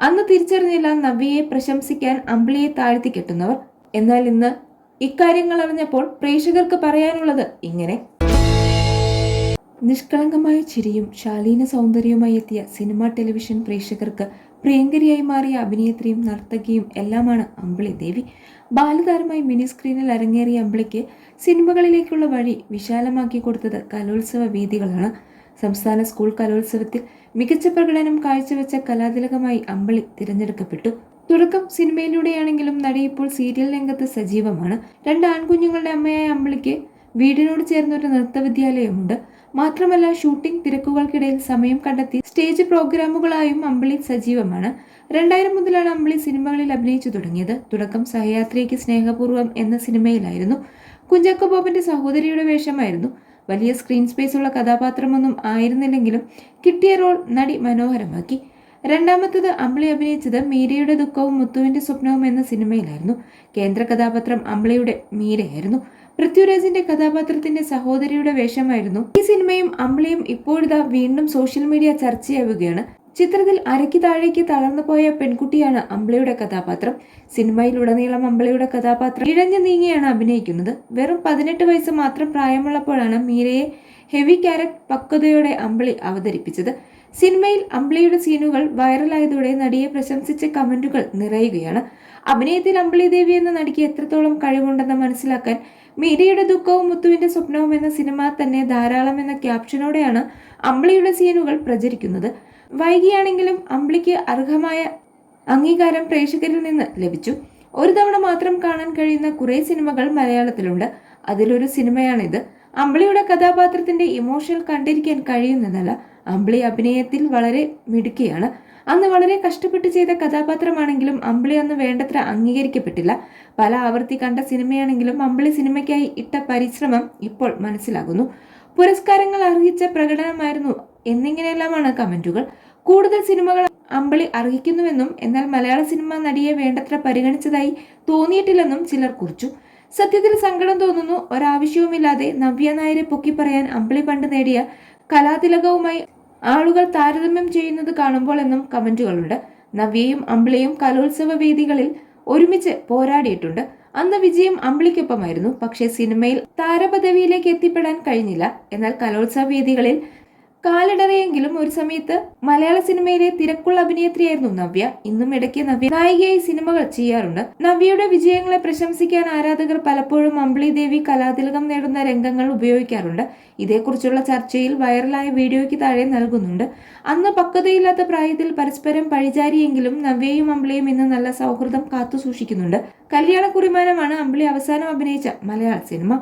അന്ന് തിരിച്ചറിഞ്ഞില്ല നവ്യയെ പ്രശംസിക്കാൻ അമ്പിളിയെ താഴ്ത്തി കെട്ടുന്നവർ. എന്നാൽ ഇന്ന് ഇക്കാര്യങ്ങൾ അറിഞ്ഞപ്പോൾ പ്രേക്ഷകർക്ക് പറയാനുള്ളത് ഇങ്ങനെ. നിഷ്കളങ്കമായ ചിരിയും ശാലീന സൗന്ദര്യവുമായി എത്തിയ സിനിമ ടെലിവിഷൻ പ്രേക്ഷകർക്ക് പ്രിയങ്കരിയായി മാറിയ അഭിനേത്രിയും നർത്തകിയും എല്ലാമാണ് അമ്പിളി ദേവി. ബാലതാരമായി മിനി സ്ക്രീനിൽ അരങ്ങേറിയ അമ്പിളിക്ക് സിനിമകളിലേക്കുള്ള വഴി വിശാലമാക്കി കൊടുത്തത് കലോത്സവ വേദികളാണ്. സംസ്ഥാന സ്കൂൾ കലോത്സവത്തിൽ മികച്ച പ്രകടനം കാഴ്ചവെച്ച കലാതിലകമായി അമ്പിളി തിരഞ്ഞെടുക്കപ്പെട്ടു. തുടക്കം സിനിമയിലൂടെയാണെങ്കിലും നടി ഇപ്പോൾ സീരിയൽ രംഗത്ത് സജീവമാണ്. 2 ആൺകുഞ്ഞുങ്ങളുടെ അമ്മയായ അമ്പിളിക്ക് വീടിനോട് ചേർന്നൊരു നൃത്തവിദ്യാലയമുണ്ട്. മാത്രമല്ല ഷൂട്ടിംഗ് തിരക്കുകൾക്കിടയിൽ സമയം കണ്ടെത്തി സ്റ്റേജ് പ്രോഗ്രാമുകളായും അമ്പിളി സജീവമാണ്. 2000 മുതലാണ് അമ്പിളി സിനിമകളിൽ അഭിനയിച്ചു തുടങ്ങിയത്. തുടക്കം സഹയാത്രിക്ക് സ്നേഹപൂർവ്വം എന്ന സിനിമയിലായിരുന്നു. കുഞ്ചാക്കോ ബോബന്റെ സഹോദരിയുടെ വേഷമായിരുന്നു. വലിയ സ്ക്രീൻ സ്പേസ് ഉള്ള കഥാപാത്രമൊന്നും ആയിരുന്നില്ലെങ്കിലും കിട്ടിയ റോൾ നടി മനോഹരമാക്കി. രണ്ടാമത്തത് അമ്പിളി അഭിനയിച്ചത് മീരയുടെ ദുഃഖവും മുത്തുവിന്റെ സ്വപ്നവും എന്ന സിനിമയിലായിരുന്നു. കേന്ദ്ര കഥാപാത്രം അമ്പിളിയുടെ മീരയായിരുന്നു. പൃഥ്വിരാജിന്റെ കഥാപാത്രത്തിന്റെ സഹോദരിയുടെ വേഷമായിരുന്നു ഈ സിനിമയും. അമ്പിളിയും ഇപ്പോഴിതാ വീണ്ടും സോഷ്യൽ മീഡിയ ചർച്ചയാവുകയാണ്. ചിത്രത്തിൽ അരയ്ക്ക് താഴേക്ക് തളർന്നു പോയ പെൺകുട്ടിയാണ് അമ്പിളിയുടെ കഥാപാത്രം. സിനിമയിലുടനീളം അമ്പിളിയുടെ കഥാപാത്രം ഇഴഞ്ഞു നീങ്ങിയാണ് അഭിനയിക്കുന്നത്. വെറും 18 വയസ്സ് മാത്രം പ്രായമുള്ളപ്പോഴാണ് മീരയെ ഹെവി ക്യാരക്ടർ പക്വതയോടെ അമ്പിളി അവതരിപ്പിച്ചത്. സിനിമയിൽ അമ്പിളിയുടെ സീനുകൾ വൈറലായതോടെ നടിയെ പ്രശംസിച്ച കമന്റുകൾ നിറയുകയാണ്. അഭിനയത്തിൽ അമ്പിളി ദേവി എന്ന നടിക്ക് എത്രത്തോളം കഴിവുണ്ടെന്ന് മനസ്സിലാക്കാൻ മീരയുടെ ദുഃഖവും മുത്തുവിന്റെ സ്വപ്നവും എന്ന സിനിമ തന്നെ ധാരാളം എന്ന ക്യാപ്ഷനോടെയാണ് അമ്പിളിയുടെ സീനുകൾ പ്രചരിക്കുന്നത്. വൈകിയാണെങ്കിലും അമ്പിളിക്ക് അർഹമായ അംഗീകാരം പ്രേക്ഷകരിൽ നിന്ന് ലഭിച്ചു. ഒരു തവണ മാത്രം കാണാൻ കഴിയുന്ന കുറെ സിനിമകൾ മലയാളത്തിലുണ്ട്. അതിലൊരു സിനിമയാണിത്. അമ്പിളിയുടെ കഥാപാത്രത്തിന്റെ ഇമോഷൻ കണ്ടിരിക്കാൻ കഴിയുന്നതല്ല. അമ്പിളി അഭിനയത്തിൽ വളരെ മിടുക്കിയാണ്. അന്ന് വളരെ കഷ്ടപ്പെട്ട് ചെയ്ത കഥാപാത്രമാണെങ്കിലും അമ്പിളി അന്ന് വേണ്ടത്ര അംഗീകരിക്കപ്പെട്ടില്ല. പല ആവർത്തി കണ്ട സിനിമയാണെങ്കിലും അമ്പിളി സിനിമയ്ക്കായി ഇട്ട പരിശ്രമം ഇപ്പോൾ മനസ്സിലാകുന്നു. പുരസ്കാരങ്ങൾ അർഹിച്ച പ്രകടനമായിരുന്നു എന്നിങ്ങനെയെല്ലാമാണ് കമന്റുകൾ. കൂടുതൽ സിനിമകൾ അമ്പിളി അർഹിക്കുന്നുവെന്നും എന്നാൽ മലയാള സിനിമ നടിയെ വേണ്ടത്ര പരിഗണിച്ചതായി തോന്നിയിട്ടില്ലെന്നും ചിലർ കുറിച്ചു. സത്യത്തിൽ സങ്കടം തോന്നുന്നു. ഒരാവശ്യവുമില്ലാതെ നവ്യ നായരെ പൊക്കി പറയാൻ അമ്പിളി പണ്ട് നേടിയ കലാതിലകവുമായി ആളുകൾ താരതമ്യം ചെയ്യുന്നത് കാണുമ്പോൾ എന്നും കമന്റുകളുണ്ട്. നവ്യയും അമ്പിളിയും കലോത്സവ വേദികളിൽ ഒരുമിച്ച് പോരാടിയിട്ടുണ്ട്. അന്ന് വിജയം അമ്പിളിക്കൊപ്പമായിരുന്നു. പക്ഷേ സിനിമയിൽ താരപദവിയിലേക്ക് എത്തിപ്പെടാൻ കഴിഞ്ഞില്ല. എന്നാൽ കലോത്സവ വേദികളിൽ കാലിടറിയെങ്കിലും ഒരു സമയത്ത് മലയാള സിനിമയിലെ തിരക്കുള്ള അഭിനേത്രിയായിരുന്നു നവ്യ. ഇന്നും ഇടയ്ക്ക് നവ്യ നായികയായി സിനിമകൾ ചെയ്യാറുണ്ട്. നവ്യയുടെ വിജയങ്ങളെ പ്രശംസിക്കാൻ ആരാധകർ പലപ്പോഴും അമ്പിളി ദേവി കലാതിലകം നേടുന്ന രംഗങ്ങൾ ഉപയോഗിക്കാറുണ്ട്. ഇതേക്കുറിച്ചുള്ള ചർച്ചയിൽ വൈറലായ വീഡിയോയ്ക്ക് താഴെ നൽകുന്നുണ്ട്. അന്ന് പക്വതയില്ലാത്ത പ്രായത്തിൽ പരസ്പരം പഴിചാരിയെങ്കിലും നവ്യയും അമ്പിളിയും ഇന്ന് നല്ല സൗഹൃദം കാത്തു സൂക്ഷിക്കുന്നുണ്ട്. കല്യാണ കുറിമാനമാണ് അമ്പിളി അവസാനം അഭിനയിച്ച മലയാള സിനിമ.